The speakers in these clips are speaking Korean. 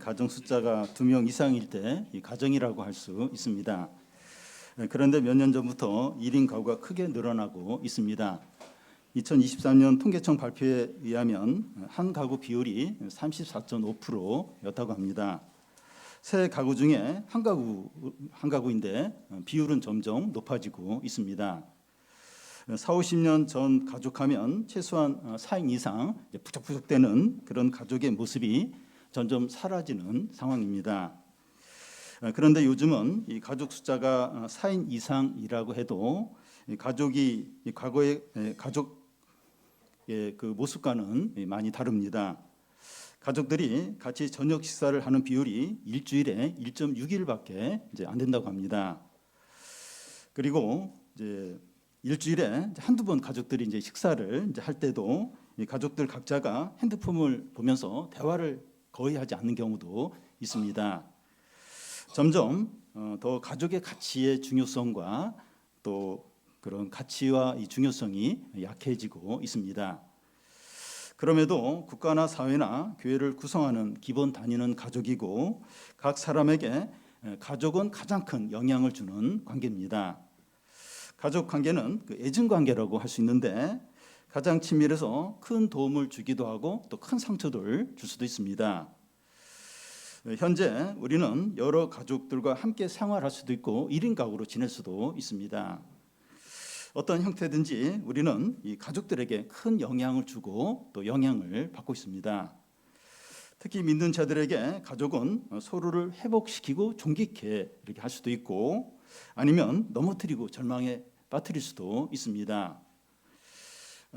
가정 숫자가 2명 이상일 때 이 가정이라고 할 수 있습니다. 그런데 몇 년 전부터 1인 가구가 크게 늘어나고 있습니다. 2023년 통계청 발표에 의하면 한 가구 비율이 34.5%였다고 합니다. 세 가구 중에 한 가구인데 비율은 점점 높아지고 있습니다. 40-50년 전 가족하면 최소한 4인 이상 부족부족 되는 그런 가족의 모습이 점점 사라지는 상황입니다. 그런데 요즘은 이 가족 숫자가 4인 이상이라고 해도 가족이 과거의 가족의 그 모습과는 많이 다릅니다. 가족들이 같이 저녁 식사를 하는 비율이 일주일에 1.6일밖에 안 된다고 합니다. 그리고 이제 일주일에 한두 번 가족들이 이제 식사를 할 때도 이 가족들 각자가 핸드폰을 보면서 대화를 거의 하지 않는 경우도 있습니다. 점점 더 가족의 가치의 중요성과 또 그런 가치와 이 중요성이 약해지고 있습니다. 그럼에도 국가나 사회나 교회를 구성하는 기본 단위는 가족이고 각 사람에게 가족은 가장 큰 영향을 주는 관계입니다. 가족 관계는 그 애증 관계라고 할 수 있는데 가장 친밀해서 큰 도움을 주기도 하고 또 큰 상처를 줄 수도 있습니다. 현재 우리는 여러 가족들과 함께 생활할 수도 있고 1인 가구로 지낼 수도 있습니다. 어떤 형태든지 우리는 이 가족들에게 큰 영향을 주고 또 영향을 받고 있습니다. 특히 믿는 자들에게 가족은 서로를 회복시키고 존귀케 이렇게 할 수도 있고 아니면 넘어뜨리고 절망에 빠뜨릴 수도 있습니다.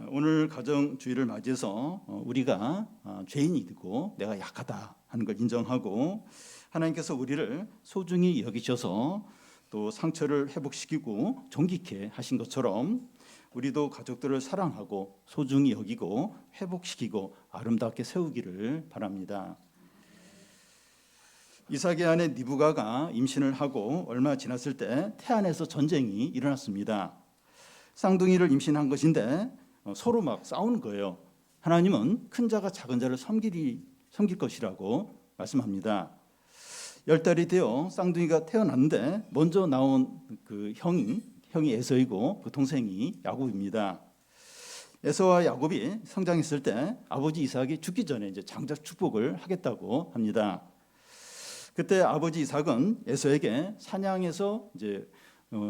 오늘 가정주의를 맞이해서 우리가 죄인이고 내가 약하다 하는 걸 인정하고 하나님께서 우리를 소중히 여기셔서 또 상처를 회복시키고 존귀케 하신 것처럼 우리도 가족들을 사랑하고 소중히 여기고 회복시키고 아름답게 세우기를 바랍니다. 이삭의 아내 리브가가 임신을 하고 얼마 지났을 때 태안에서 전쟁이 일어났습니다. 쌍둥이를 임신한 것인데 서로 막 싸우는 거예요. 하나님은 큰 자가 작은 자를 섬길 것이라고 말씀합니다. 10달이 되어 쌍둥이가 태어났는데 먼저 나온 그 형이 에서이고 그 동생이 야곱입니다. 에서와 야곱이 성장했을 때 아버지 이삭이 죽기 전에 이제 장자 축복을 하겠다고 합니다. 그때 아버지 이삭은 에서에게 사냥해서 이제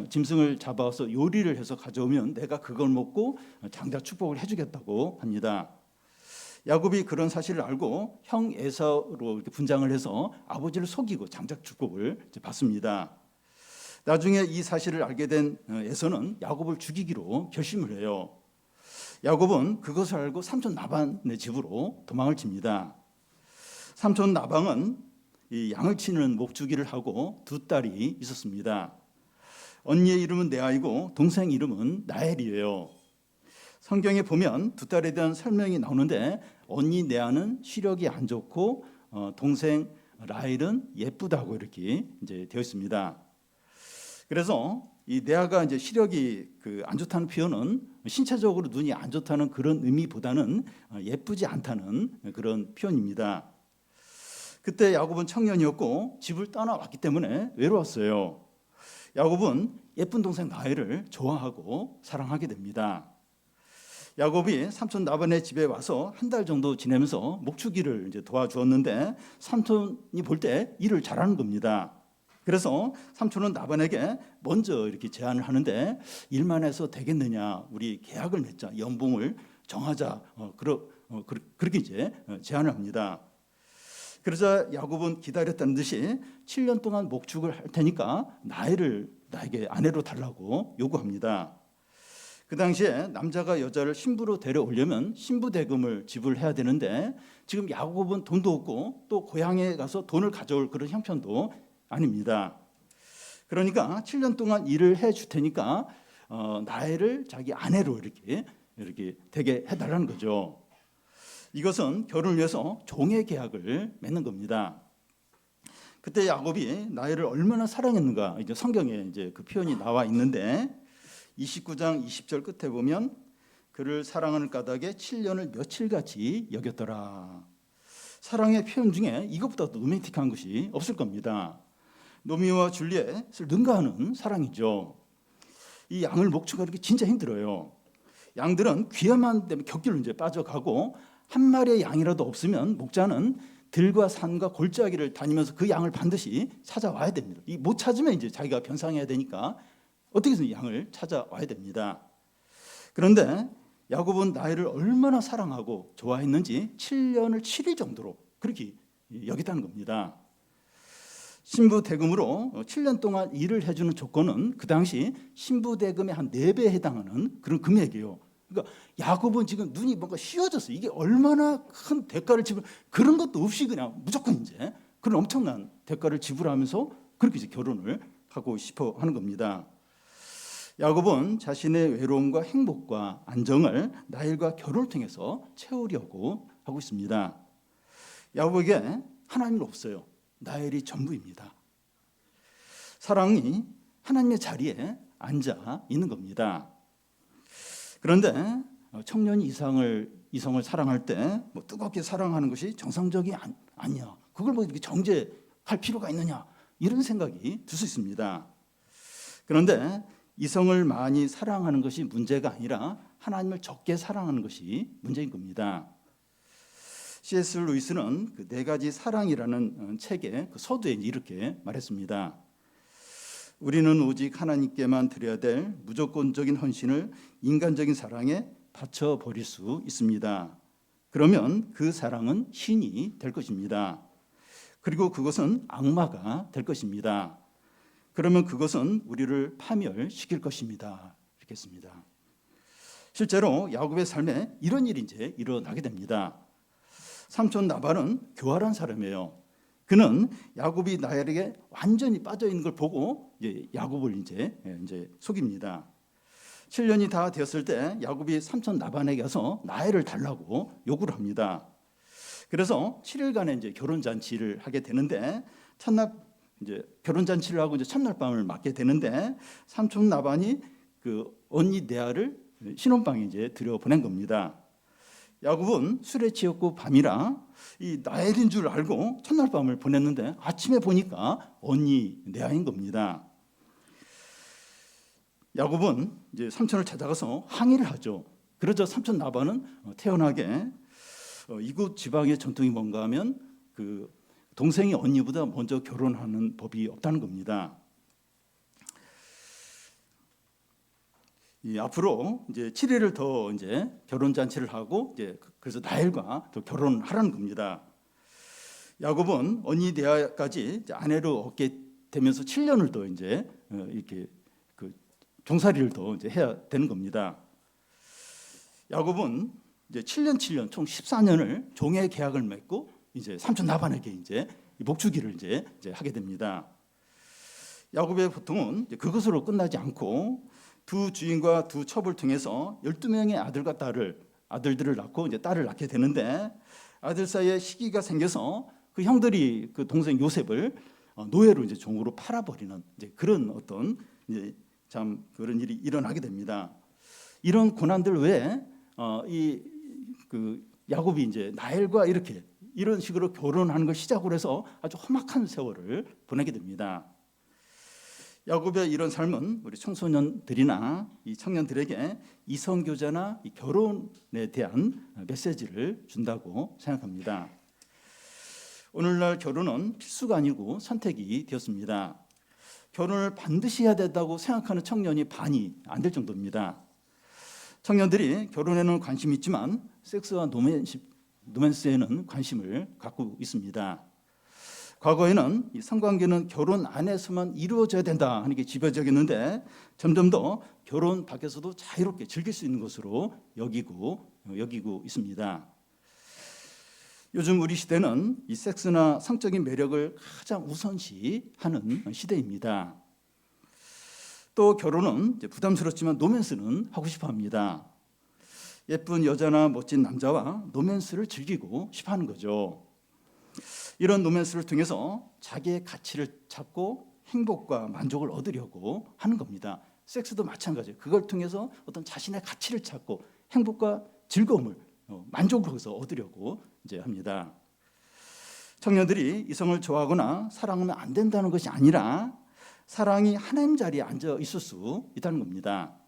짐승을 잡아서 요리를 해서 가져오면 내가 그걸 먹고 장자 축복을 해주겠다고 합니다. 야곱이 그런 사실을 알고 형 에서로 이렇게 분장을 해서 아버지를 속이고 장자 축복을 받습니다. 나중에 이 사실을 알게 된 에서는 야곱을 죽이기로 결심을 해요. 야곱은 그것을 알고 삼촌 라반의 집으로 도망을 칩니다. 삼촌 라반은 이 양을 치는 목주기를 하고 두 딸이 있었습니다. 언니의 이름은 레아이고 동생 이름은 라헬이에요. 성경에 보면 두 딸에 대한 설명이 나오는데 언니 레아는 시력이 안 좋고 동생 라헬은 예쁘다고 이렇게 이제 되어 있습니다. 그래서 이 레아가 이제 시력이 안 좋다는 표현은 신체적으로 눈이 안 좋다는 그런 의미보다는 예쁘지 않다는 그런 표현입니다. 그때 야곱은 청년이었고 집을 떠나왔기 때문에 외로웠어요. 야곱은 예쁜 동생 라헬을 좋아하고 사랑하게 됩니다. 야곱이 삼촌 라반의 집에 와서 한 달 정도 지내면서 목축일을 이제 도와주었는데 삼촌이 볼 때 일을 잘하는 겁니다. 그래서 삼촌은 라반에게 먼저 이렇게 제안을 하는데 일만 해서 되겠느냐, 우리 계약을 맺자, 연봉을 정하자, 그렇게 이제 제안을 합니다. 그러자 야곱은 기다렸다는 듯이 7년 동안 목축을 할 테니까 나에게 아내로 달라고 요구합니다. 그 당시에 남자가 여자를 신부로 데려오려면 신부 대금을 지불해야 되는데 지금 야곱은 돈도 없고 또 고향에 가서 돈을 가져올 그런 형편도 아닙니다. 그러니까 7년 동안 일을 해줄 테니까 나를 자기 아내로 이렇게 되게 해달라는 거죠. 이것은 결혼을 위해서 종의 계약을 맺는 겁니다. 그때 야곱이 라헬을 얼마나 사랑했는가 이제 성경에 이제 그 표현이 나와 있는데 29장 20절 끝에 보면 그를 사랑하는 까닭에 7년을 며칠같이 여겼더라. 사랑의 표현 중에 이것보다 더 로맨틱한 것이 없을 겁니다. 로미오와 줄리엣을 능가하는 사랑이죠. 이 양을 목축하기 진짜 힘들어요. 양들은 귀에만 되면 격길로 이제 빠져가고 한 마리의 양이라도 없으면 목자는 들과 산과 골짜기를 다니면서 그 양을 반드시 찾아와야 됩니다. 이 못 찾으면 이제 자기가 변상해야 되니까 어떻게든 양을 찾아와야 됩니다. 그런데 야곱은 라헬을 얼마나 사랑하고 좋아했는지 7년을 7일 정도로 그렇게 여겼다는 겁니다. 신부 대금으로 7년 동안 일을 해주는 조건은 그 당시 신부 대금의 한 4배에 해당하는 그런 금액이에요. 그러니까 야곱은 지금 눈이 뭔가 씌워졌어요. 이게 얼마나 큰 대가를 그런 것도 없이 그냥 무조건 이제 그런 엄청난 대가를 지불하면서 그렇게 이제 결혼을 하고 싶어 하는 겁니다. 야곱은 자신의 외로움과 행복과 안정을 라헬과 결혼을 통해서 채우려고 하고 있습니다. 야곱에게 하나님은 없어요. 라헬이 전부입니다. 사랑이 하나님의 자리에 앉아 있는 겁니다. 그런데 청년이 이성을 사랑할 때 뭐 뜨겁게 사랑하는 것이 정상적이 아니야. 그걸 뭐 이렇게 정죄할 필요가 있느냐 이런 생각이 들 수 있습니다. 그런데 이성을 많이 사랑하는 것이 문제가 아니라 하나님을 적게 사랑하는 것이 문제인 겁니다. C.S. 루이스는 그 4가지 사랑이라는 책의 그 서두에 이렇게 말했습니다. 우리는 오직 하나님께만 드려야 될 무조건적인 헌신을 인간적인 사랑에 바쳐버릴 수 있습니다. 그러면 그 사랑은 신이 될 것입니다. 그리고 그것은 악마가 될 것입니다. 그러면 그것은 우리를 파멸시킬 것입니다. 이렇게 했습니다. 실제로 야곱의 삶에 이런 일이 이제 일어나게 됩니다. 삼촌 나발은 교활한 사람이에요. 그는 야곱이 라헬에게 완전히 빠져 있는 걸 보고 야곱을 이제 속입니다. 7년이 다 되었을 때 야곱이 삼촌 라반에게 가서 라헬을 달라고 요구를 합니다. 그래서 7일간의 이제 결혼 잔치를 하게 되는데 첫날 이제 결혼 잔치를 하고 이제 첫날 밤을 맞게 되는데 삼촌 라반이 그 언니 레아를 신혼방에 이제 들여 보낸 겁니다. 야곱은 술에 취했고 밤이라 이 라헬인 줄 알고 첫날 밤을 보냈는데 아침에 보니까 언니 레아인 겁니다. 야곱은 이제 삼촌을 찾아가서 항의를 하죠. 그러자 삼촌 라반은 태연하게 이곳 지방의 전통이 뭔가 하면 그 동생이 언니보다 먼저 결혼하는 법이 없다는 겁니다. 앞으로 이제 7일을 더 이제 결혼 잔치를 하고 이제 그래서 라헬과 또 결혼하라는 겁니다. 야곱은 언니 레아까지 아내를 얻게 되면서 7년을 더 이제 이렇게 그 종살이를 더 이제 해야 되는 겁니다. 야곱은 이제 7년 총 14년을 종의 계약을 맺고 이제 삼촌 라반에게 이제 목주기를 이제 하게 됩니다. 야곱의 보통은 그것으로 끝나지 않고 두 주인과 두 첩을 통해서 12명의 아들과 아들들을 낳고 이제 딸을 낳게 되는데 아들 사이에 시기가 생겨서 그 형들이 그 동생 요셉을 노예로 이제 종으로 팔아버리는 이제 그런 어떤 이제 참 그런 일이 일어나게 됩니다. 이런 고난들 외에 이 그 야곱이 이제 라헬과 이런 식으로 결혼하는 걸 시작으로 해서 아주 험악한 세월을 보내게 됩니다. 야곱의 이런 삶은 우리 청소년들이나 이 청년들에게 이성교제나 이 결혼에 대한 메시지를 준다고 생각합니다. 오늘날 결혼은 필수가 아니고 선택이 되었습니다. 결혼을 반드시 해야 된다고 생각하는 청년이 반이 안 될 정도입니다. 청년들이 결혼에는 관심이 있지만 섹스와 노맨스에는 관심을 갖고 있습니다. 과거에는 이 성관계는 결혼 안에서만 이루어져야 된다 하는 게 지배적이었는데 점점 더 결혼 밖에서도 자유롭게 즐길 수 있는 것으로 여기고 있습니다. 요즘 우리 시대는 이 섹스나 성적인 매력을 가장 우선시하는 시대입니다. 또 결혼은 부담스럽지만 노맨스는 하고 싶어합니다. 예쁜 여자나 멋진 남자와 노맨스를 즐기고 싶어하는 거죠. 이런 노맨스를 통해서 자기의 가치를 찾고 행복과 만족을 얻으려고 하는 겁니다. 섹스도 마찬가지예요. 그걸 통해서 어떤 자신의 가치를 찾고 행복과 즐거움을 만족을 거기서 얻으려고 이제 합니다. 청년들이 이성을 좋아하거나 사랑하면 안 된다는 것이 아니라 사랑이 하나님 자리에 앉아 있을 수 있다는 겁니다.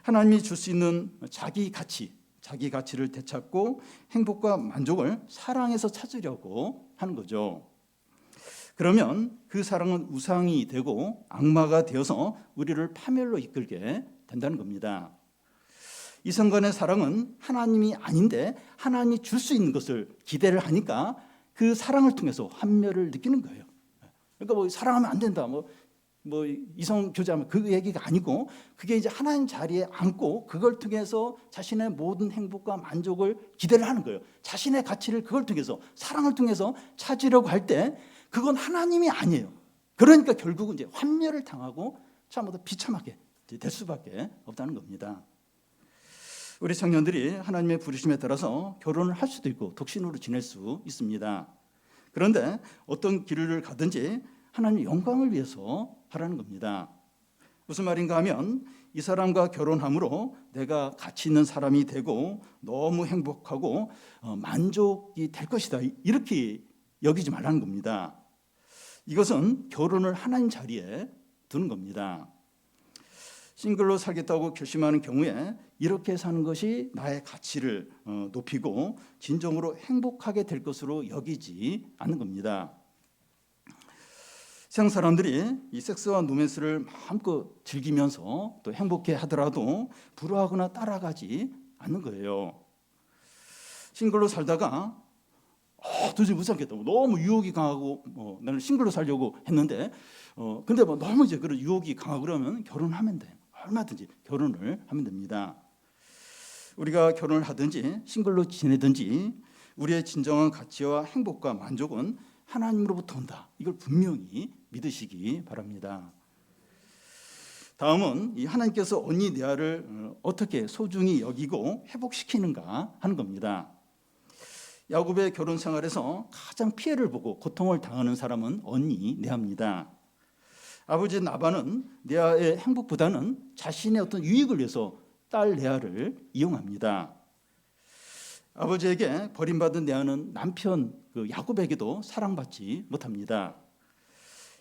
하나님이 줄 수 있는 자기 가치를 되찾고 행복과 만족을 사랑에서 찾으려고 하는 거죠. 그러면 그 사랑은 우상이 되고 악마가 되어서 우리를 파멸로 이끌게 된다는 겁니다. 이성 간의 사랑은 하나님이 아닌데 하나님이 줄 수 있는 것을 기대를 하니까 그 사랑을 통해서 환멸을 느끼는 거예요. 그러니까 뭐 사랑하면 안 된다, 뭐 이성 교제하면 그 얘기가 아니고, 그게 이제 하나님 자리에 앉고 그걸 통해서 자신의 모든 행복과 만족을 기대를 하는 거예요. 자신의 가치를 그걸 통해서, 사랑을 통해서 찾으려고 할 때 그건 하나님이 아니에요. 그러니까 결국은 이제 환멸을 당하고 참으로 비참하게 될 수밖에 없다는 겁니다. 우리 청년들이 하나님의 부르심에 따라서 결혼을 할 수도 있고 독신으로 지낼 수 있습니다. 그런데 어떤 길을 가든지 하나님의 영광을 위해서 하라는 겁니다. 무슨 말인가 하면 이 사람과 결혼함으로 내가 가치 있는 사람이 되고 너무 행복하고 만족이 될 것이다, 이렇게 여기지 말라는 겁니다. 이것은 결혼을 하나님 자리에 두는 겁니다. 싱글로 살겠다고 결심하는 경우에 이렇게 사는 것이 나의 가치를 높이고 진정으로 행복하게 될 것으로 여기지 않는 겁니다. 세상 사람들이 이 섹스와 로맨스를 마음껏 즐기면서 또 행복해 하더라도 불화하거나 따라가지 않는 거예요. 싱글로 살다가 도저히 못 살겠다, 너무 유혹이 강하고 나는 싱글로 살려고 했는데 근데 너무 이제 그런 유혹이 강하고 그러면 결혼하면 돼. 얼마든지 결혼을 하면 됩니다. 우리가 결혼을 하든지 싱글로 지내든지 우리의 진정한 가치와 행복과 만족은 하나님으로부터 온다. 이걸 분명히 믿으시기 바랍니다. 다음은 이 하나님께서 언니 레아를 어떻게 소중히 여기고 회복시키는가 하는 겁니다. 야곱의 결혼 생활에서 가장 피해를 보고 고통을 당하는 사람은 언니 레아입니다. 아버지 라반은 레아의 행복보다는 자신의 어떤 유익을 위해서 딸 레아를 이용합니다. 아버지에게 버림받은 레아는 남편 야곱에게도 사랑받지 못합니다.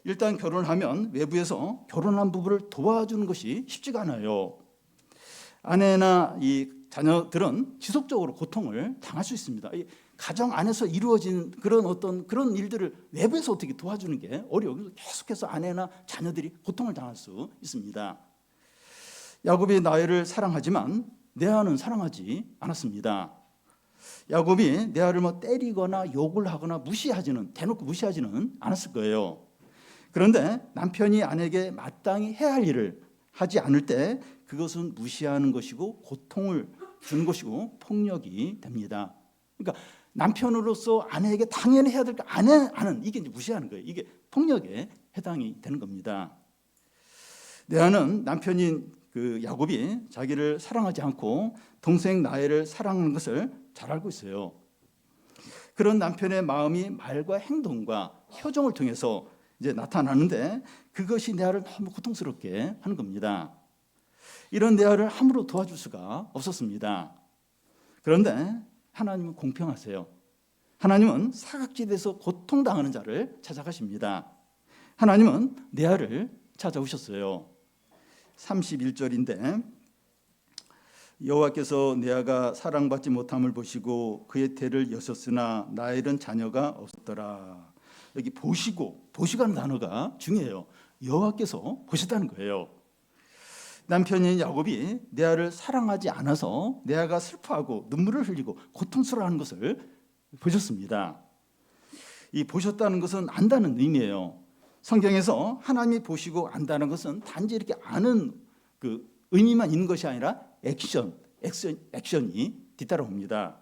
일단 결혼을 하면 외부에서 결혼한 부부를 도와주는 것이 쉽지가 않아요. 아내나 이 자녀들은 지속적으로 고통을 당할 수 있습니다. 가정 안에서 이루어진 그런 일들을 외부에서 어떻게 도와주는 게 어려워요. 계속해서 아내나 자녀들이 고통을 당할 수 있습니다. 야곱이 라헬을 사랑하지만 레아는 사랑하지 않았습니다. 야곱이 레아를 때리거나 욕을 하거나 대놓고 무시하지는 않았을 거예요. 그런데 남편이 아내에게 마땅히 해야 할 일을 하지 않을 때 그것은 무시하는 것이고 고통을 주는 것이고 폭력이 됩니다. 그러니까 남편으로서 아내에게 당연히 해야 될 거 안 하는, 이게 이제 무시하는 거예요. 이게 폭력에 해당이 되는 겁니다. 레아는 남편인 야곱이 자기를 사랑하지 않고 동생 라헬을 사랑하는 것을 잘 알고 있어요. 그런 남편의 마음이 말과 행동과 표정을 통해서 이제 나타나는데 그것이 레아를 너무 고통스럽게 하는 겁니다. 이런 레아를 함부로 도와줄 수가 없었습니다. 그런데 하나님은 공평하세요. 하나님은 사각지대에서 고통당하는 자를 찾아가십니다. 하나님은 레아를 찾아오셨어요. 31절인데 여호와께서 레아가 사랑받지 못함을 보시고 그의 태를 여셨으나 라헬은 자녀가 없었더라. 여기 보시고라는 단어가 중요해요. 여호와께서 보셨다는 거예요. 남편인 야곱이 레아를 사랑하지 않아서 레아가 슬퍼하고 눈물을 흘리고 고통스러워하는 것을 보셨습니다. 이 보셨다는 것은 안다는 의미예요. 성경에서 하나님이 보시고 안다는 것은 단지 이렇게 아는 그 의미만 있는 것이 아니라 액션이 뒤따라옵니다.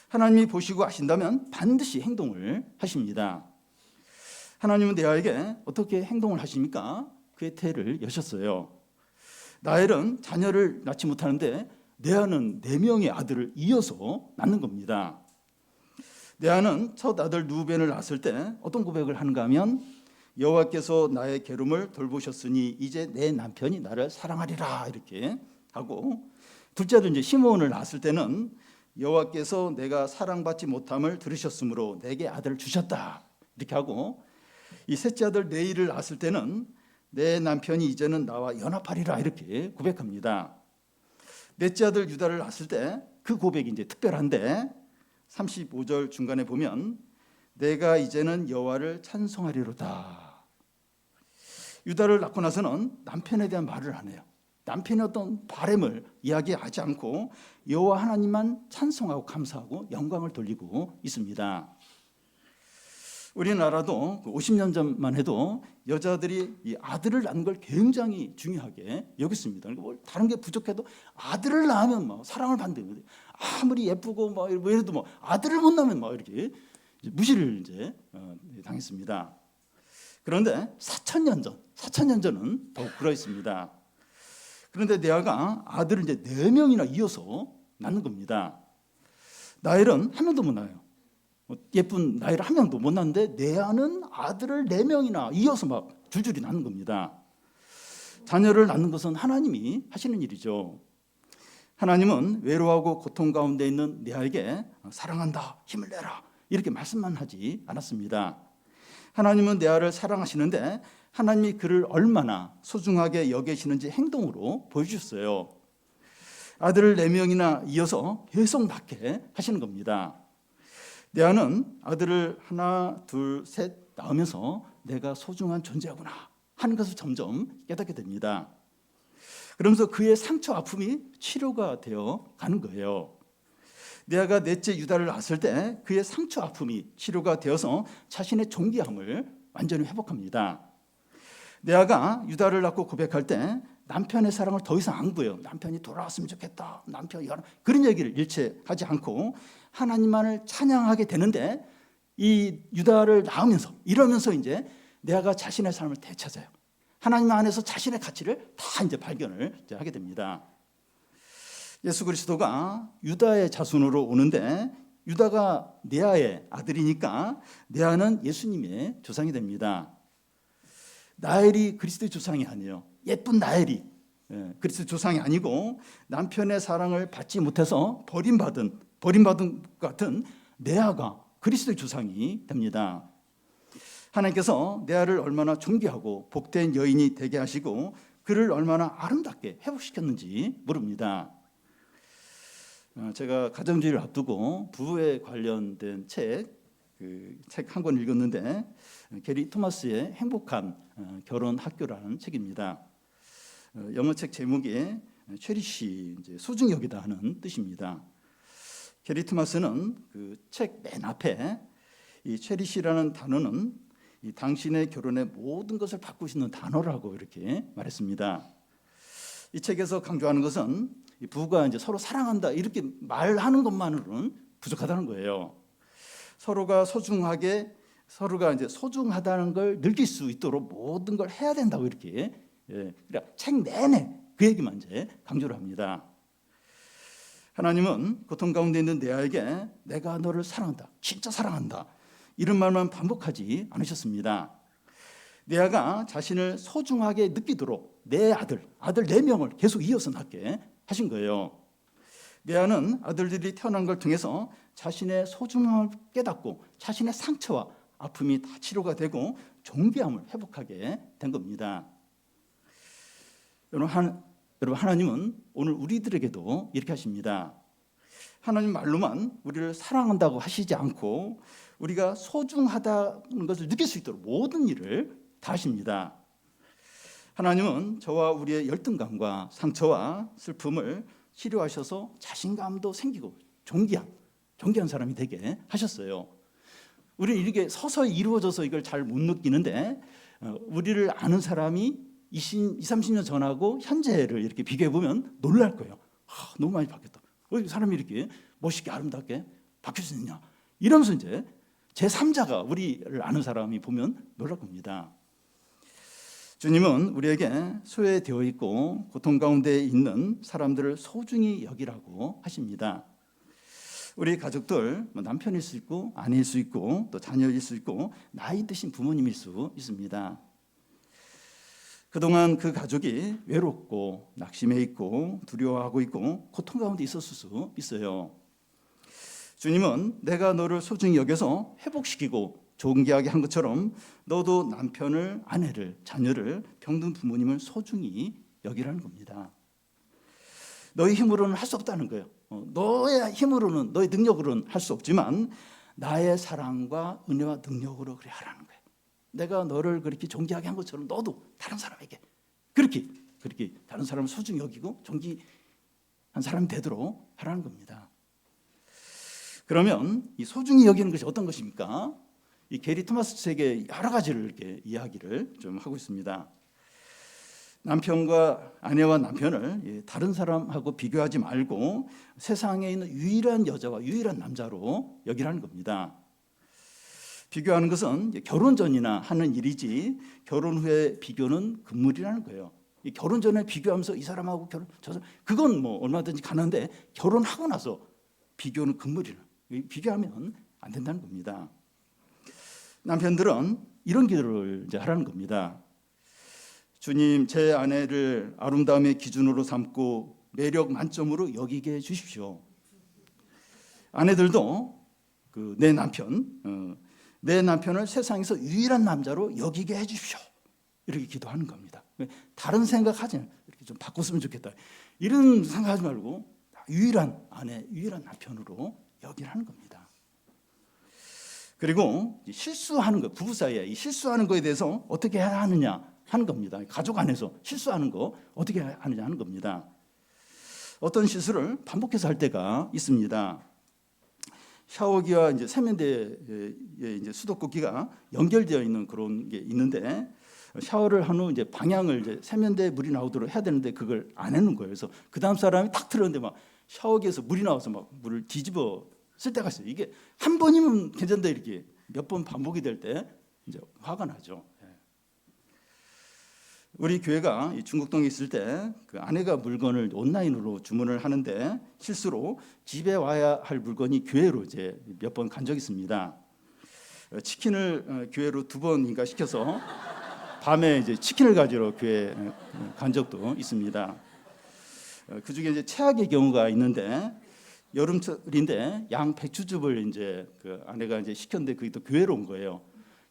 하나님이 보시고 아신다면 반드시 행동을 하십니다. 하나님은 레아에게 어떻게 행동을 하십니까? 그의 태를 여셨어요. 라헬은 자녀를 낳지 못하는데 레아는 4명의 아들을 이어서 낳는 겁니다. 레아는 첫 아들 루벤을 낳았을 때 어떤 고백을 하는가 하면 여호와께서 나의 계름을 돌보셨으니 이제 내 남편이 나를 사랑하리라 이렇게 하고, 둘째 아들 이제 시므온을 낳았을 때는 여호와께서 내가 사랑받지 못함을 들으셨으므로 내게 아들을 주셨다. 이렇게 하고 이 셋째 아들 레이를 낳았을 때는 내 남편이 이제는 나와 연합하리라 이렇게 고백합니다. 넷째 아들 유다를 낳았을 때 그 고백이 이제 특별한데 35절 중간에 보면 내가 이제는 여호와를 찬송하리로다. 유다를 낳고 나서는 남편에 대한 말을 안 해요. 남편의 어떤 바램을 이야기하지 않고 여호와 하나님만 찬송하고 감사하고 영광을 돌리고 있습니다. 우리나라도 50년 전만 해도 여자들이 이 아들을 낳는 걸 굉장히 중요하게 여겼습니다. 그러니까 뭐 다른 게 부족해도 아들을 낳으면 뭐 사랑을 받는데 아무리 예쁘고 뭐 이래도 뭐 아들을 못 낳으면 뭐 이렇게 무시를 이제 당했습니다. 그런데 4천년 전은 더욱 그러했습니다. 그런데 레아가 아들을 이제 4명이나 이어서 낳는 겁니다. 라헬은 한 명도 못 낳아요. 예쁜 라헬을 한 명도 못 낳는데 레아는 아들을 4명이나 이어서 막 줄줄이 낳는 겁니다. 자녀를 낳는 것은 하나님이 하시는 일이죠. 하나님은 외로워하고 고통 가운데 있는 레아에게 사랑한다, 힘을 내라 이렇게 말씀만 하지 않았습니다. 하나님은 레아를 사랑하시는데 하나님이 그를 얼마나 소중하게 여기시는지 행동으로 보여주셨어요. 아들을 4명이나 이어서 계속 낳게 하시는 겁니다. 레아는 아들을 하나, 둘, 셋 낳으면서 내가 소중한 존재구나 하는 것을 점점 깨닫게 됩니다. 그러면서 그의 상처 아픔이 치료가 되어 가는 거예요. 레아가 넷째 유다를 낳았을 때 그의 상처 아픔이 치료가 되어서 자신의 존귀함을 완전히 회복합니다. 레아가 유다를 낳고 고백할 때 남편의 사랑을 더 이상 안 구해요. 남편이 돌아왔으면 좋겠다. 남편이 그런 얘기를 일체 하지 않고 하나님만을 찬양하게 되는데 이 유다를 낳으면서 이러면서 이제 레아가 자신의 삶을 되찾아요. 하나님 안에서 자신의 가치를 다 이제 발견을 이제 하게 됩니다. 예수 그리스도가 유다의 자손으로 오는데 유다가 레아의 아들이니까 레아는 예수님의 조상이 됩니다. 라헬이 그리스도의 조상이 아니에요. 예쁜 라헬이 그리스도의 조상이 아니고 남편의 사랑을 받지 못해서 버림받은 것 같은 레아가 그리스도의 조상이 됩니다. 하나님께서 레아를 얼마나 존귀하고 복된 여인이 되게 하시고 그를 얼마나 아름답게 회복시켰는지 모릅니다. 제가 가정주의를 앞두고 부부에 관련된 책 한 권 읽었는데 게리 토마스의 행복한 결혼 학교라는 책입니다. 영어 책 제목이 체리시, 소중히 여기다 하는 뜻입니다. 게리 토마스는 그 책 맨 앞에 이 체리시라는 단어는 이 당신의 결혼의 모든 것을 바꾸시는 단어라고 이렇게 말했습니다. 이 책에서 강조하는 것은 이 부부가 이제 서로 사랑한다 이렇게 말하는 것만으로는 부족하다는 거예요. 서로가 이제 소중하다는 걸 느낄 수 있도록 모든 걸 해야 된다고 이렇게 그러니까 책 내내 그 얘기만 이제 강조를 합니다. 하나님은 고통 가운데 있는 레아에게 내가 너를 사랑한다, 진짜 사랑한다 이런 말만 반복하지 않으셨습니다. 레아가 자신을 소중하게 느끼도록 내 아들 4명을 계속 이어서 낳게 하신 거예요. 레아는 아들들이 태어난 걸 통해서 자신의 소중함을 깨닫고 자신의 상처와 아픔이 다 치료가 되고 존귀함을 회복하게 된 겁니다. 여러분 하나님은 오늘 우리들에게도 이렇게 하십니다. 하나님 말로만 우리를 사랑한다고 하시지 않고 우리가 소중하다는 것을 느낄 수 있도록 모든 일을 다 하십니다. 하나님은 저와 우리의 열등감과 상처와 슬픔을 치료하셔서 자신감도 생기고 존귀한 사람이 되게 하셨어요. 우리는 이렇게 서서히 이루어져서 이걸 잘 못 느끼는데 우리를 아는 사람이 20, 30년 전하고 현재를 이렇게 비교해 보면 놀랄 거예요. 너무 많이 바뀌었다. 사람이 이렇게 멋있게 아름답게 바뀔 수 있냐? 이러면서 이제 제3자가 우리를 아는 사람이 보면 놀랄 겁니다. 주님은 우리에게 소외되어 있고 고통 가운데 있는 사람들을 소중히 여기라고 하십니다. 우리 가족들 남편일 수 있고 아내일 수 있고 또 자녀일 수 있고 나이 드신 부모님일 수 있습니다. 그동안 그 가족이 외롭고 낙심해 있고 두려워하고 있고 고통 가운데 있었을 수 있어요. 주님은 내가 너를 소중히 여겨서 회복시키고 존귀하게 한 것처럼 너도 남편을, 아내를, 자녀를, 병든 부모님을 소중히 여기라는 겁니다. 너의 힘으로는 할 수 없다는 거예요. 너의 힘으로는, 너의 능력으로는 할 수 없지만 나의 사랑과 은혜와 능력으로 그래 하라는 거예요. 내가 너를 그렇게 존귀하게 한 것처럼 너도 다른 사람에게 그렇게 다른 사람을 소중히 여기고 존귀한 사람이 되도록 하라는 겁니다. 그러면 이 소중히 여기는 것이 어떤 것입니까? 이 게리 토마스 책에 여러 가지를 이렇게 이야기를 좀 하고 있습니다. 남편과 아내와 남편을 다른 사람하고 비교하지 말고 세상에 있는 유일한 여자와 유일한 남자로 여기라는 겁니다. 비교하는 것은 결혼 전이나 하는 일이지 결혼 후에 비교는 금물이라는 거예요. 결혼 전에 비교하면서 이 사람하고 결혼, 저 사람, 그건 뭐 얼마든지 가능한데 결혼하고 나서 비교는 금물이라. 비교하면 안 된다는 겁니다. 남편들은 이런 기도를 이제 하라는 겁니다. 주님, 제 아내를 아름다움의 기준으로 삼고 매력 만점으로 여기게 해 주십시오. 아내들도 내 남편을 세상에서 유일한 남자로 여기게 해 주십시오. 이렇게 기도하는 겁니다. 다른 생각하지 않아요. 이렇게 좀 바꿨으면 좋겠다. 이런 생각하지 말고 유일한 아내, 유일한 남편으로 여기라는 겁니다. 그리고 실수하는 거, 부부 사이에 이 실수하는 거에 대해서 어떻게 해야 하느냐 하는 겁니다. 가족 안에서 실수하는 거 어떻게 하느냐 하는 겁니다. 어떤 실수를 반복해서 할 때가 있습니다. 샤워기와 이제 세면대에 이제 수도꼭지가 연결되어 있는 그런 게 있는데 샤워를 한 후 이제 방향을 이제 세면대에 물이 나오도록 해야 되는데 그걸 안 해놓은 거예요. 그래서 그 다음 사람이 탁 틀었는데 막 샤워기에서 물이 나와서 막 물을 뒤집어 쓸 때가 있어요. 이게 한 번이면 괜찮다 이렇게 몇 번 반복이 될 때 이제 화가 나죠. 우리 교회가 중국동에 있을 때 그 아내가 물건을 온라인으로 주문을 하는데 실수로 집에 와야 할 물건이 교회로 이제 몇 번 간 적이 있습니다. 치킨을 교회로 2번인가 시켜서 밤에 이제 치킨을 가지러 교회 간 적도 있습니다. 그 중에 이제 최악의 경우가 있는데 여름철인데 양배추즙을 이제 그 아내가 이제 시켰는데 그게 또 교회로 온 거예요.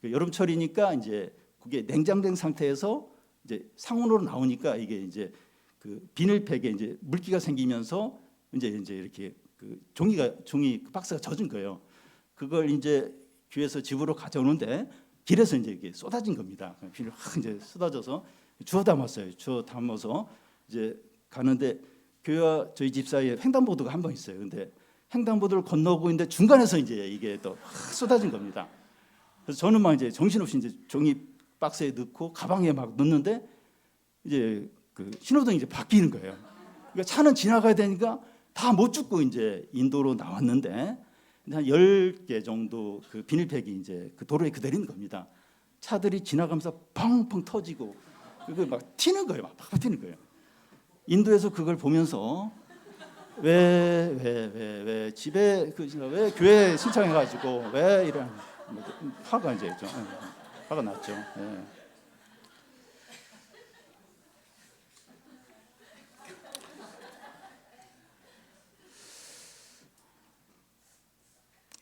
여름철이니까 이제 그게 냉장된 상태에서 이제 상온으로 나오니까 이게 이제 그 비닐팩에 이제 물기가 생기면서 이제 이렇게 그 종이 박스가 젖은 거예요. 그걸 이제 교회에서 집으로 가져오는데 길에서 이제 이게 쏟아진 겁니다. 비닐 확 이제 쏟아져서 주워 담았어요. 주워 담아서 이제 가는데 교회와 저희 집 사이에 횡단보도가 한 번 있어요. 근데 횡단보도를 건너고 있는데 중간에서 이제 이게 또 확 쏟아진 겁니다. 그래서 저는 막 이제 정신없이 이제 종이 박스에 넣고 가방에 막 넣는데 이제 그 신호등이 이제 바뀌는 거예요. 그러니까 차는 지나가야 되니까 다 못 죽고 이제 인도로 나왔는데 한 10개 정도 그 비닐팩이 이제 그 도로에 그대로 있는 겁니다. 차들이 지나가면서 펑펑 터지고 그거 막 튀는 거예요. 막 팍팍 튀는 거예요. 인도에서 그걸 보면서 왜 집에 왜 교회 신청해가지고 왜 이런 화가 이제 좀 화가 났죠. 네.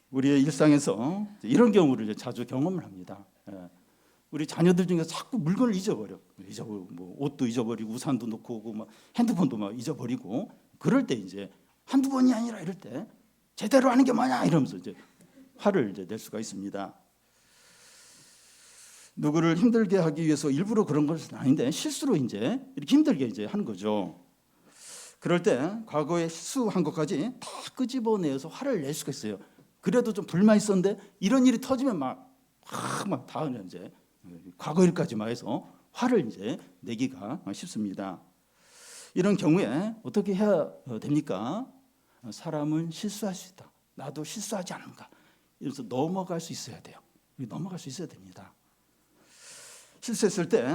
우리의 일상에서 이런 경우를 자주 경험을 합니다. 우리 자녀들 중에 자꾸 물건을 잊어버려. 뭐 옷도 잊어버리고 우산도 놓고 오고 막 핸드폰도 막 잊어버리고 그럴 때 이제 한두 번이 아니라 이럴 때 제대로 하는 게 뭐냐 이러면서 이제 화를 이제 낼 수가 있습니다. 누구를 힘들게 하기 위해서 일부러 그런 것은 아닌데 실수로 이제 이렇게 힘들게 이제 하는 거죠. 그럴 때 과거에 실수한 것까지 다 끄집어내서 화를 낼 수가 있어요. 그래도 좀 불만 있었는데 이런 일이 터지면 막 다 이제 과거 일까지만 해서 화를 이제 내기가 쉽습니다. 이런 경우에 어떻게 해야 됩니까? 사람은 실수할 수 있다. 나도 실수하지 않는가? 이러면서 넘어갈 수 있어야 돼요. 넘어갈 수 있어야 됩니다. 실수했을 때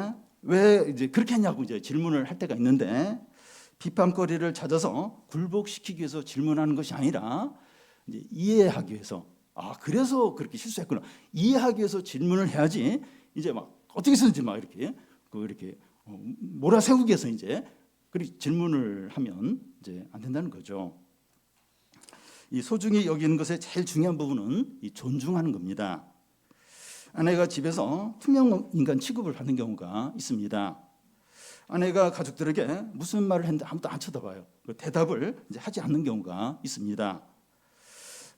왜 이제 그렇게 했냐고 이제 질문을 할 때가 있는데 비판거리를 찾아서 굴복시키기 위해서 질문하는 것이 아니라 이제 이해하기 위해서 그래서 그렇게 실수했구나 이해하기 위해서 질문을 해야지 이제 막 어떻게 쓰는지 막 이렇게 몰아세우기 위해서 이제 그렇게 질문을 하면 이제 안 된다는 거죠. 이 소중히 여기는 것의 제일 중요한 부분은 이 존중하는 겁니다. 아내가 집에서 투명 인간 취급을 받는 경우가 있습니다. 아내가 가족들에게 무슨 말을 했는데 아무도 안 쳐다봐요. 대답을 이제 하지 않는 경우가 있습니다.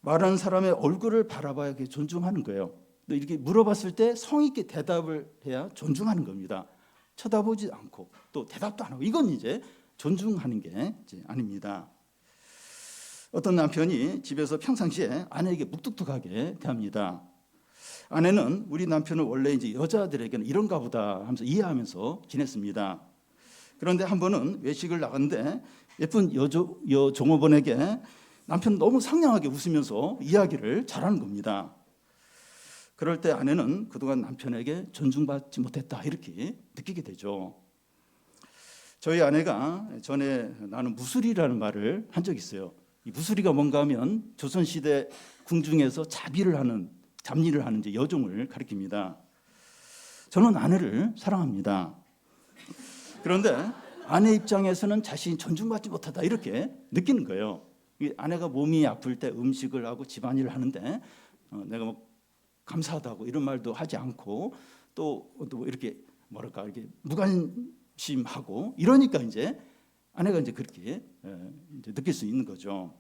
말하는 사람의 얼굴을 바라봐야 존중하는 거예요. 이렇게 물어봤을 때 성의 있게 대답을 해야 존중하는 겁니다. 쳐다보지 않고 또 대답도 안 하고 이건 이제 존중하는 게 이제 아닙니다. 어떤 남편이 집에서 평상시에 아내에게 묵뚝뚝하게 대합니다. 아내는 우리 남편은 원래 이제 여자들에게는 이런가 보다 하면서 이해하면서 지냈습니다. 그런데 한 번은 외식을 나갔는데 예쁜 여종업원에게 남편은 너무 상냥하게 웃으면서 이야기를 잘하는 겁니다. 그럴 때 아내는 그동안 남편에게 존중받지 못했다 이렇게 느끼게 되죠. 저희 아내가 전에 나는 무술이라는 말을 한 적이 있어요. 이 무술이가 뭔가 하면 조선시대 궁중에서 잡일을 하는 이제 여종을 가리킵니다. 저는 아내를 사랑합니다. 그런데 아내 입장에서는 자신이 존중받지 못하다 이렇게 느끼는 거예요. 아내가 몸이 아플 때 음식을 하고 집안일을 하는데 내가 뭐 감사하다고 이런 말도 하지 않고 또 이렇게 뭐랄까 이렇게 무관심하고 이러니까 이제 아내가 이제 그렇게 이제 느낄 수 있는 거죠.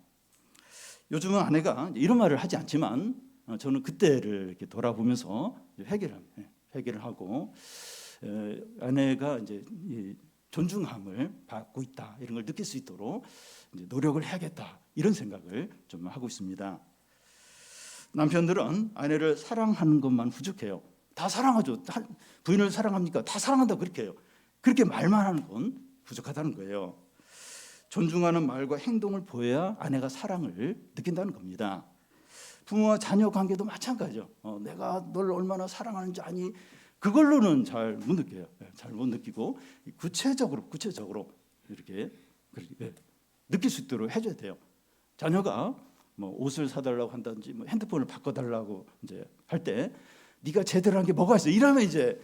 요즘은 아내가 이런 말을 하지 않지만 저는 그때를 이렇게 돌아보면서 회개를 하고 아내가 이제 존중함을 받고 있다 이런 걸 느낄 수 있도록 이제 노력을 해야겠다 이런 생각을 좀 하고 있습니다. 남편들은 아내를 사랑하는 것만 부족해요. 다 사랑하죠. 부인을 사랑합니까? 다 사랑한다 그렇게 해요. 그렇게 말만 하는 건 부족하다는 거예요. 존중하는 말과 행동을 보여야 아내가 사랑을 느낀다는 겁니다. 부모와 자녀 관계도 마찬가지죠. 내가 널 얼마나 사랑하는지 아니? 그걸로는 잘 못 느껴요. 잘 못 느끼고 구체적으로 이렇게 느낄 수 있도록 해줘야 돼요. 자녀가 뭐 옷을 사달라고 한다든지 뭐 핸드폰을 바꿔달라고 이제 할 때 네가 제대로 한 게 뭐가 있어? 이러면 이제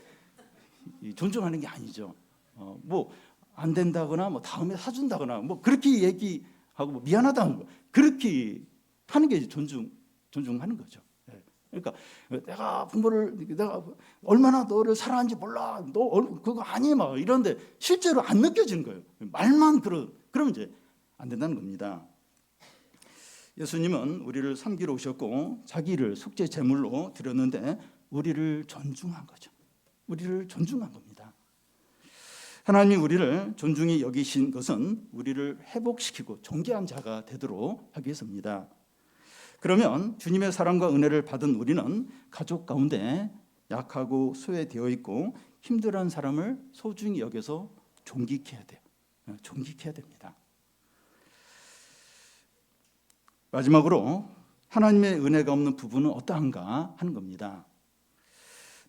존중하는 게 아니죠. 뭐 안 된다거나 뭐 다음에 사준다거나 뭐 그렇게 얘기하고 뭐 미안하다는 거 그렇게 하는 게 존중하는 거죠. 그러니까 내가 얼마나 너를 사랑하는지 몰라. 너 그거 아니 막 이런데 실제로 안 느껴지는 거예요. 말만 그러면 이제 안 된다는 겁니다. 예수님은 우리를 섬기러 오셨고 자기를 속죄 제물로 드렸는데 우리를 존중한 거죠. 우리를 존중한 겁니다. 하나님이 우리를 존중히 여기신 것은 우리를 회복시키고 존귀한 자가 되도록 하기 위해서입니다. 그러면 주님의 사랑과 은혜를 받은 우리는 가족 가운데 약하고 소외되어 있고 힘들어하는 사람을 소중히 여겨서 존귀케 해야 돼요. 존귀케 해야 됩니다. 마지막으로 하나님의 은혜가 없는 부부는 어떠한가 하는 겁니다.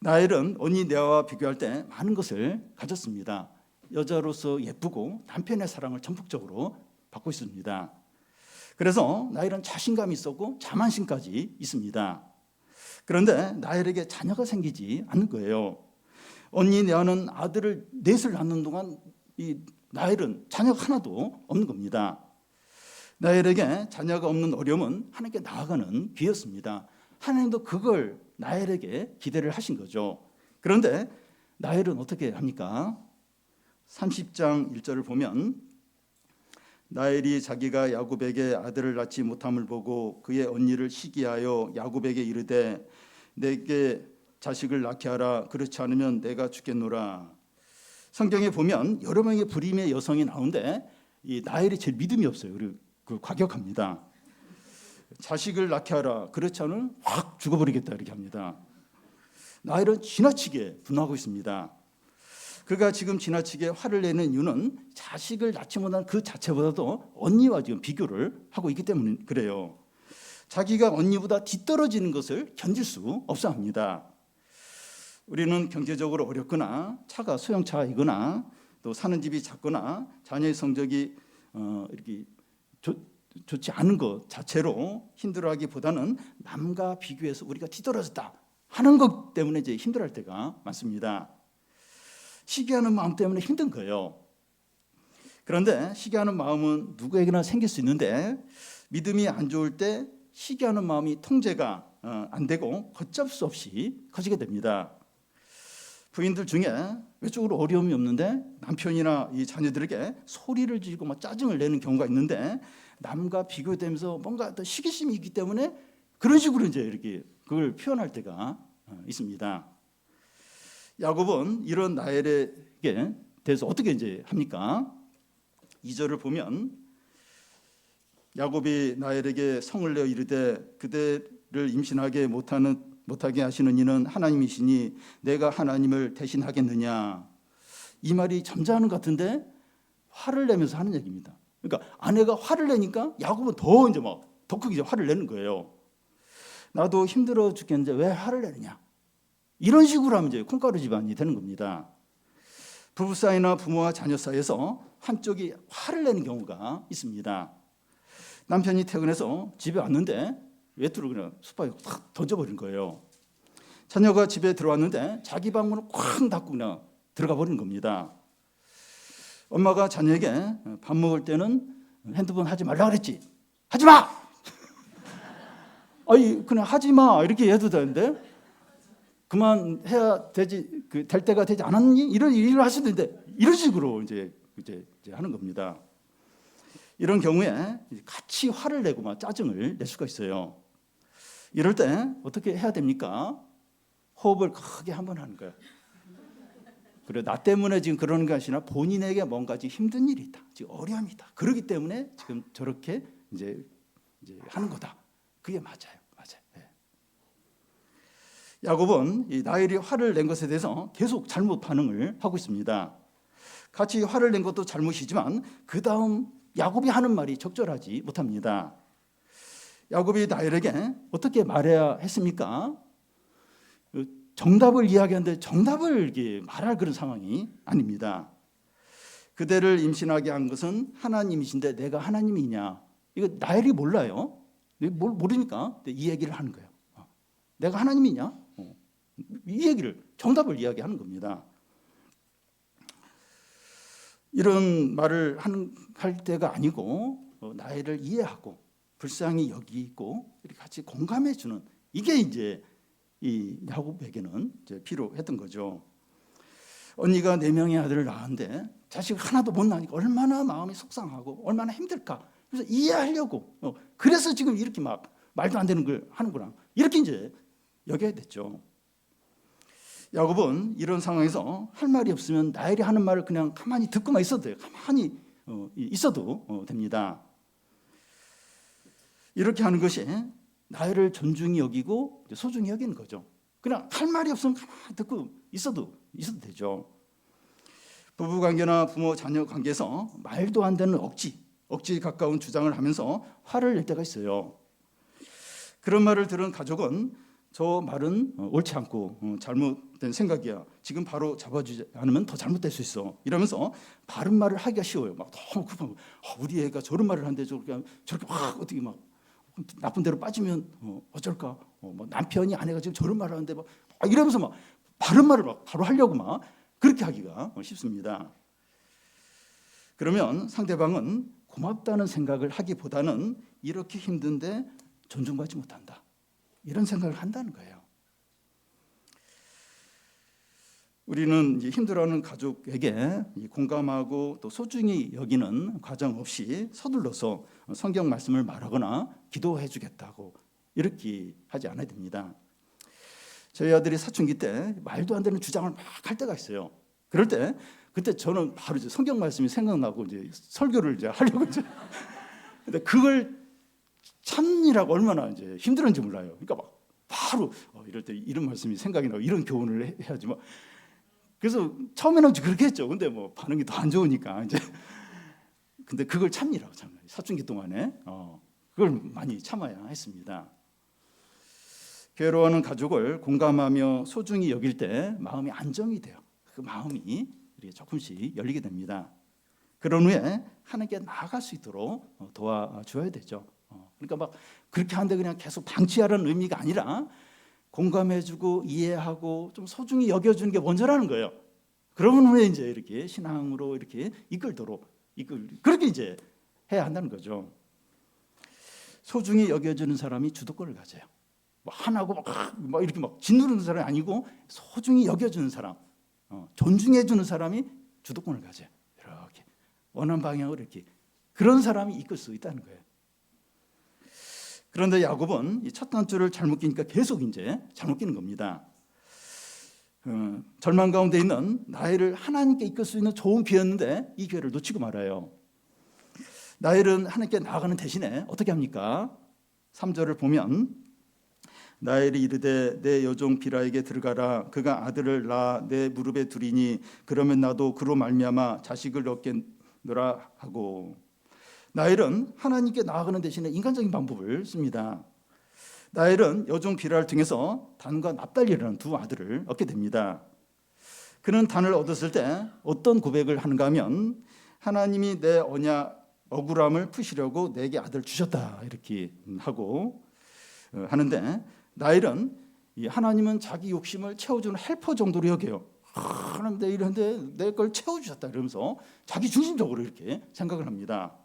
라헬은 언니 레아와 비교할 때 많은 것을 가졌습니다. 여자로서 예쁘고 남편의 사랑을 전폭적으로 받고 있습니다. 그래서 라헬은 자신감이 있었고 자만심까지 있습니다. 그런데 라헬에게 자녀가 생기지 않는 거예요. 언니 레아는 아들을 넷을 낳는 동안 이 라헬은 자녀가 하나도 없는 겁니다. 라헬에게 자녀가 없는 어려움은 하나님께 나아가는 기회였습니다. 하나님도 그걸 라헬에게 기대를 하신 거죠. 그런데 라헬은 어떻게 합니까? 30장 1절을 보면 라헬이 자기가 야곱에게 아들을 낳지 못함을 보고 그의 언니를 시기하여 야곱에게 이르되 내게 자식을 낳게 하라. 그렇지 않으면 내가 죽겠노라. 성경에 보면 여러 명의 불임의 여성이 나오는데 이 라헬이 제일 믿음이 없어요. 그리고 과격합니다. 자식을 낳게 하라. 그렇지 않으면 확 죽어버리겠다 이렇게 합니다. 라헬은 지나치게 분노하고 있습니다. 그가 지금 지나치게 화를 내는 이유는 자식을 낳지 못한 그 자체보다도 언니와 지금 비교를 하고 있기 때문에 그래요. 자기가 언니보다 뒤떨어지는 것을 견딜 수 없어 합니다. 우리는 경제적으로 어렵거나 차가 소형차이거나 또 사는 집이 작거나 자녀의 성적이 이렇게 좋지 않은 것 자체로 힘들어하기보다는 남과 비교해서 우리가 뒤떨어졌다 하는 것 때문에 이제 힘들어할 때가 많습니다. 시기하는 마음 때문에 힘든 거예요. 그런데 시기하는 마음은 누구에게나 생길 수 있는데 믿음이 안 좋을 때 시기하는 마음이 통제가 안 되고 걷잡을 수 없이 커지게 됩니다. 부인들 중에 외적으로 어려움이 없는데 남편이나 이 자녀들에게 소리를 지르고 막 짜증을 내는 경우가 있는데 남과 비교되면서 뭔가 더 시기심이 있기 때문에 그런 식으로 이제 이렇게 그걸 표현할 때가 있습니다. 야곱은 이런 라헬에게 대해서 어떻게 이제 합니까? 2절을 보면 야곱이 라헬에게 성을 내어 이르되 그대를 임신하게 못하게 하시는 이는 하나님이시니 내가 하나님을 대신하겠느냐. 이 말이 점잖은 것 같은데 화를 내면서 하는 얘기입니다. 그러니까 아내가 화를 내니까 야곱은 더 이제 막 더 크게 이제 화를 내는 거예요. 나도 힘들어 죽겠는데 왜 화를 내느냐. 이런 식으로 하면 이제 콩가루 집안이 되는 겁니다. 부부 사이나 부모와 자녀 사이에서 한쪽이 화를 내는 경우가 있습니다. 남편이 퇴근해서 집에 왔는데 외투를 그냥 소파에 탁 던져버린 거예요. 자녀가 집에 들어왔는데 자기 방문을 쾅 닫고 그냥 들어가 버린 겁니다. 엄마가 자녀에게 밥 먹을 때는 핸드폰 하지 말라 그랬지. 하지 마. 아니 그냥 하지 마 이렇게 해도 되는데 그만해야 되지 될 때가 되지 않았니? 이런 일을 하셔도 되는데 이런 식으로 이제 하는 겁니다. 이런 경우에 같이 화를 내고 막 짜증을 낼 수가 있어요. 이럴 때 어떻게 해야 됩니까? 호흡을 크게 한번 하는 거예요. 그래 나 때문에 지금 그러는 게 아니라 본인에게 뭔가 지금 힘든 일이 있다, 지금 어려움이 있다. 그렇기 때문에 지금 저렇게 이제 하는 거다. 그게 맞아요. 네. 야곱은 이 라헬이 화를 낸 것에 대해서 계속 잘못 반응을 하고 있습니다. 같이 화를 낸 것도 잘못이지만 그 다음 야곱이 하는 말이 적절하지 못합니다. 야곱이 라헬에게 어떻게 말해야 했습니까? 정답을 이야기하는데 정답을 말할 그런 상황이 아닙니다. 그대를 임신하게 한 것은 하나님이신데 내가 하나님이냐? 이거 라헬이 몰라요. 모르니까 이 얘기를 하는 거예요. 내가 하나님이냐? 이 얘기를 정답을 이야기하는 겁니다. 이런 말을 할 때가 아니고 라헬을 이해하고 불쌍히 여기고 이렇게 같이 공감해 주는 이게 이제 이 야곱에게는 이제 필요했던 거죠. 언니가 4명의 아들을 낳았는데 자식 하나도 못 낳으니까 얼마나 마음이 속상하고 얼마나 힘들까. 그래서 이해하려고 그래서 지금 이렇게 막 말도 안 되는 걸 하는구나 이렇게 이제 여겨야 됐죠. 야곱은 이런 상황에서 할 말이 없으면 라헬이 하는 말을 그냥 가만히 듣고만 있어도 돼요. 가만히 있어도 됩니다. 이렇게 하는 것이 라헬을 존중히 여기고 소중히 여기는 거죠. 그냥 할 말이 없으면 가만히 듣고 있어도 되죠. 부부관계나 부모 자녀 관계에서 말도 안 되는 억지 가까운 주장을 하면서 화를 낼 때가 있어요. 그런 말을 들은 가족은 저 말은 옳지 않고 잘못된 생각이야. 지금 바로 잡아주지 않으면 더 잘못될 수 있어. 이러면서 바른 말을 하기가 쉬워요. 막 너무 급하고 우리 애가 저런 말을 하는데 저렇게 막 어떻게 막 나쁜 대로 빠지면 어쩔까? 뭐 남편이 아내가 지금 저런 말을 하는데 막 이러면서 막 바른 말을 막 바로 하려고 막 그렇게 하기가 쉽습니다. 그러면 상대방은 고맙다는 생각을 하기보다는 이렇게 힘든데 존중받지 못한다. 이런 생각을 한다는 거예요. 우리는 힘들어하는 가족에게 공감하고 또 소중히 여기는 과정 없이 서둘러서 성경 말씀을 말하거나 기도해 주겠다고 이렇게 하지 않아야 됩니다. 저희 아들이 사춘기 때 말도 안 되는 주장을 막 할 때가 있어요. 그럴 때 그때 저는 바로 이제 성경 말씀이 생각나고 이제 설교를 이제 하려고 이제 근데 그걸 참느라고 얼마나 이제 힘들었는지 몰라요. 그러니까 막 바로 이럴 때 이런 말씀이 생각이 나고 이런 교훈을 해야지 뭐. 그래서 처음에는 그렇게 했죠. 근데 뭐 반응이 더 안 좋으니까 이제 근데 그걸 참느라고 사춘기 동안에 그걸 많이 참아야 했습니다. 괴로워하는 가족을 공감하며 소중히 여길 때 마음이 안정이 돼요. 그 마음이 조금씩 열리게 됩니다. 그런 후에 하나님께 나아갈 수 있도록 도와줘야 되죠. 그러니까 막 그렇게 하는데 그냥 계속 방치하라는 의미가 아니라 공감해주고 이해하고 좀 소중히 여겨주는 게 먼저라는 거예요. 그러면 후에 이제 이렇게 신앙으로 이렇게 이끌도록 그렇게 이제 해야 한다는 거죠. 소중히 여겨주는 사람이 주도권을 가져요. 뭐 하나고 막 이렇게 막 짓누르는 사람이 아니고 소중히 여겨주는 사람, 존중해주는 사람이 주도권을 가져요. 이렇게 원하는 방향으로 이렇게 그런 사람이 이끌 수 있다는 거예요. 그런데 야곱은 이 첫 단추를 잘못 끼니까 계속 이제 잘못 끼는 겁니다. 절망 가운데 있는 나엘을 하나님께 이끌 수 있는 좋은 기회였는데 이 기회를 놓치고 말아요. 나엘은 하나님께 나아가는 대신에 어떻게 합니까? 3절을 보면 나엘이 이르되 내 여종 비라에게 들어가라. 그가 아들을 낳아 내 무릎에 두리니 그러면 나도 그로 말미암아 자식을 얻겠노라 하고. 나엘은 하나님께 나아가는 대신에 인간적인 방법을 씁니다. 나엘은 여종 비라를 통해서 단과 납달리라는 두 아들을 얻게 됩니다. 그는 단을 얻었을 때 어떤 고백을 하는가 하면 하나님이 내 언약 억울함을 푸시려고 내게 아들 주셨다 이렇게 하고 하는데, 나엘은 하나님은 자기 욕심을 채워주는 헬퍼 정도로 여겨요. 하나님 내 이런데 내 걸 채워주셨다 이러면서 자기 중심적으로 이렇게 생각을 합니다.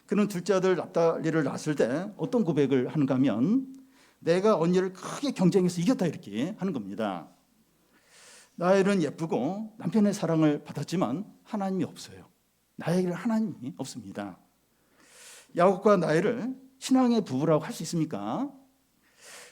그는 둘째 아들 납달리를 낳았을 때 어떤 고백을 하는가 하면 내가 언니를 크게 경쟁해서 이겼다 이렇게 하는 겁니다. 나엘은 예쁘고 남편의 사랑을 받았지만 하나님이 없어요. 나에게는 하나님이 없습니다. 야곱과 나엘을 신앙의 부부라고 할 수 있습니까?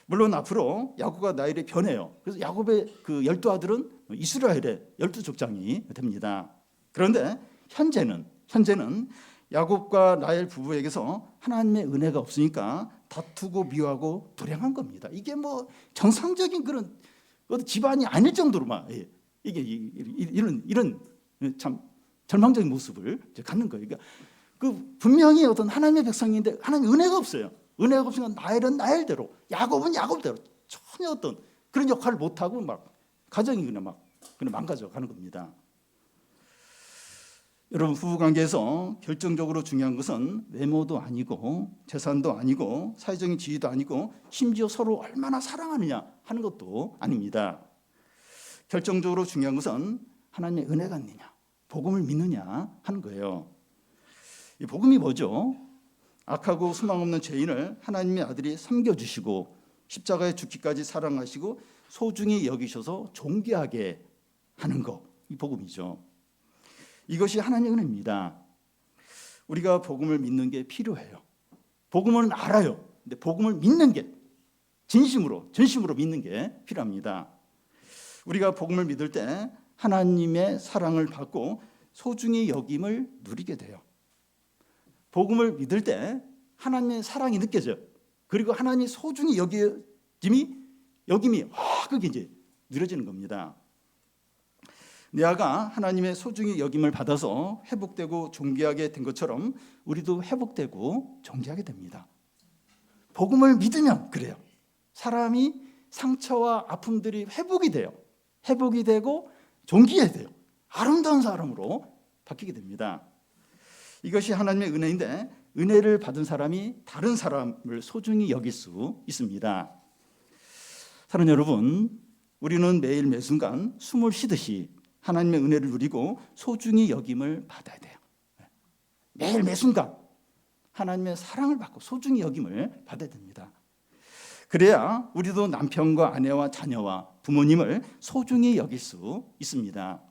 물론 앞으로 야곱과 나엘이 변해요. 그래서 야곱의 그 12아들은 이스라엘의 12족장이 됩니다. 그런데 현재는 야곱과 나엘 부부에게서 하나님의 은혜가 없으니까 다투고 미워하고 불행한 겁니다. 이게 뭐 정상적인 그런 집안이 아닐 정도로 막 이게 이런 참 절망적인 모습을 갖는 거예요. 그러니까 그 분명히 어떤 하나님의 백성인데 하나님 은혜가 없어요. 은혜가 없으니까 나엘은 나엘대로, 야곱은 야곱대로 전혀 어떤 그런 역할을 못 하고 막 가정이 그냥 망가져 가는 겁니다. 여러분, 부부 관계에서 결정적으로 중요한 것은 외모도 아니고 재산도 아니고 사회적인 지위도 아니고 심지어 서로 얼마나 사랑하느냐 하는 것도 아닙니다. 결정적으로 중요한 것은 하나님의 은혜가 있느냐, 복음을 믿느냐 하는 거예요. 이 복음이 뭐죠? 악하고 수망 없는 죄인을 하나님의 아들이 섬겨주시고 십자가에 죽기까지 사랑하시고 소중히 여기셔서 존귀하게 하는 것, 이 복음이죠. 이것이 하나님의 은혜입니다. 우리가 복음을 믿는 게 필요해요. 복음은 알아요. 근데 복음을 믿는 게 진심으로 믿는 게 필요합니다. 우리가 복음을 믿을 때 하나님의 사랑을 받고 소중히 여김을 누리게 돼요. 복음을 믿을 때 하나님의 사랑이 느껴져요. 그리고 하나님이 소중히 여김이 그게 이제 누려지는 겁니다. 내아가 하나님의 소중히 여김을 받아서 회복되고 존귀하게 된 것처럼 우리도 회복되고 존귀하게 됩니다. 복음을 믿으면 그래요. 사람이 상처와 아픔들이 회복이 돼요. 회복이 되고 존귀해야 돼요. 아름다운 사람으로 바뀌게 됩니다. 이것이 하나님의 은혜인데 은혜를 받은 사람이 다른 사람을 소중히 여길 수 있습니다. 사랑하는 여러분, 우리는 매일 매순간 숨을 쉬듯이 하나님의 은혜를 누리고 소중히 여김을 받아야 돼요. 매일 매순간 하나님의 사랑을 받고 소중히 여김을 받아야 됩니다. 그래야 우리도 남편과 아내와 자녀와 부모님을 소중히 여길 수 있습니다.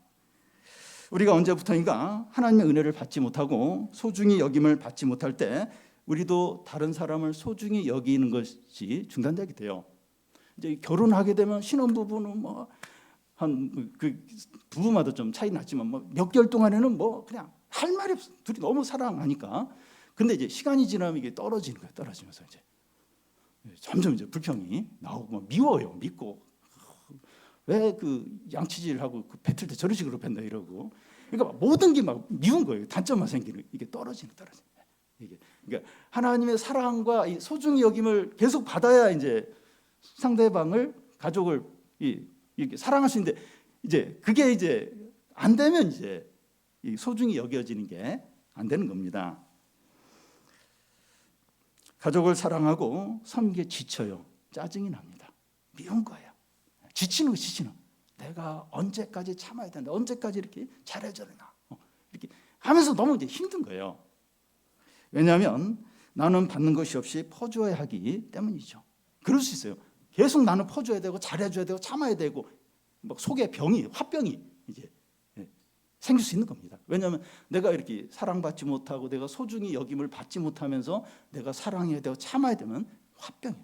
우리가 언제부터인가 하나님의 은혜를 받지 못하고 소중히 여김을 받지 못할 때 우리도 다른 사람을 소중히 여기는 것이 중단되게 돼요. 이제 결혼하게 되면 신혼부부는 그 부부마다 좀 차이 났지만 몇 개월 동안에는 그냥 할 말이 없어. 둘이 너무 사랑하니까. 근데 이제 시간이 지나면 이게 떨어지는 거예요. 떨어지면서 이제 점점 이제 불평이 나오고 미워요. 믿고 왜 그 양치질하고 그 뱉을 때 저런 식으로 뱉나 이러고. 그러니까 모든 게 막 미운 거예요. 단점만 생기는 이게 떨어지는. 이게 그러니까 하나님의 사랑과 이 소중히 여김을 계속 받아야 이제 상대방을 가족을 이렇게 사랑할 수 있는데 이제 그게 이제 안 되면 이제 이 소중히 여겨지는 게 안 되는 겁니다. 가족을 사랑하고 섬기에 지쳐요. 짜증이 납니다. 미운 거예요. 지치는 거 지치는. 내가 언제까지 참아야 된다. 언제까지 이렇게 잘해줘야 되나. 이렇게 하면서 너무 이제 힘든 거예요. 왜냐하면 나는 받는 것이 없이 퍼주어야 하기 때문이죠. 그럴 수 있어요. 계속 나는 퍼줘야 되고 잘해줘야 되고 참아야 되고 막 속에 병이 화병이 이제 생길 수 있는 겁니다. 왜냐하면 내가 이렇게 사랑받지 못하고 내가 소중히 여김을 받지 못하면서 내가 사랑해야 되고 참아야 되면 화병이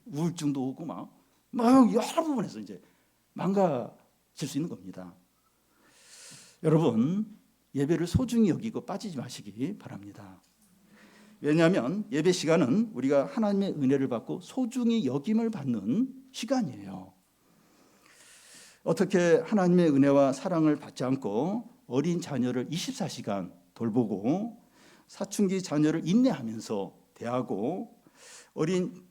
우울증도 오고 막 여러 부분에서 이제 망가질 수 있는 겁니다. 여러분 예배를 소중히 여기고 빠지지 마시기 바랍니다. 왜냐하면 예배 시간은 우리가 하나님의 은혜를 받고 소중히 여김을 받는 시간이에요. 어떻게 하나님의 은혜와 사랑을 받지 않고 어린 자녀를 24시간 돌보고 사춘기 자녀를 인내하면서 대하고 어린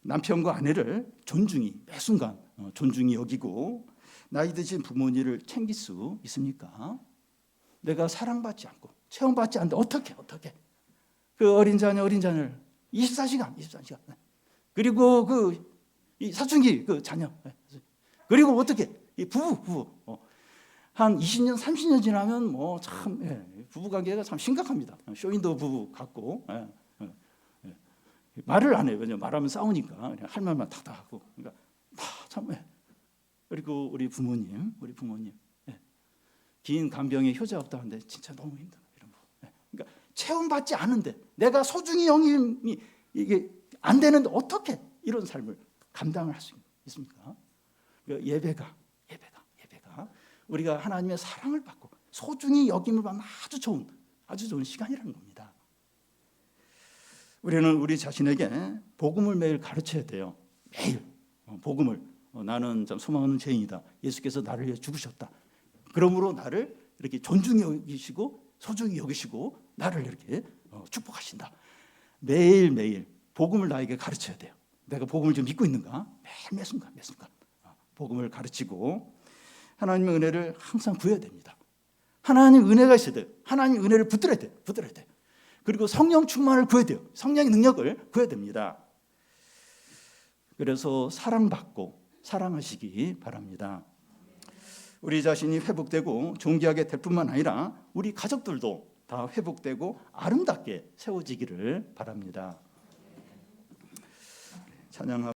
남편과 아내를 존중히 매 순간 존중히 여기고 나이 드신 부모님을 챙길 수 있습니까? 내가 사랑받지 않고 체험받지 않는데 어떻게 그 어린 자녀를 24시간 그리고 이 사춘기 그 자녀 그리고 어떻게 이 부부 한 20년 30년 지나면 뭐 참 부부 관계가 참 심각합니다. 쇼윈도 부부 같고 말을 안 해요. 왜냐면 말하면 싸우니까 그냥 할 말만 탁탁 하고 그러니까 참 그리고 우리 부모님 긴 간병에 효자 없다는데 진짜 너무 힘들어 이런 거. 그러니까 체험받지 않은데 내가 소중히 영임이 이게 안 되는데 어떻게 이런 삶을 감당을 할 수 있습니까? 예배가 우리가 하나님의 사랑을 받고 소중히 여김을 받는 아주 좋은 시간이라는 겁니다. 우리는 우리 자신에게 복음을 매일 가르쳐야 돼요. 매일 복음을 나는 참 소망 없는 죄인이다. 예수께서 나를 위해 죽으셨다. 그러므로 나를 이렇게 존중히 여기시고 소중히 여기시고 나를 이렇게 축복하신다. 매일 복음을 나에게 가르쳐야 돼요. 내가 복음을 좀 믿고 있는가? 매 순간 복음을 가르치고 하나님의 은혜를 항상 구해야 됩니다. 하나님 은혜가 있어야 돼요. 하나님 은혜를 붙들어야 돼요. 그리고 성령 충만을 구해야 돼요. 성령의 능력을 구해야 됩니다. 그래서 사랑받고 사랑하시기 바랍니다. 우리 자신이 회복되고 존귀하게 될 뿐만 아니라 우리 가족들도 다 회복되고 아름답게 세워지기를 바랍니다. 찬양하고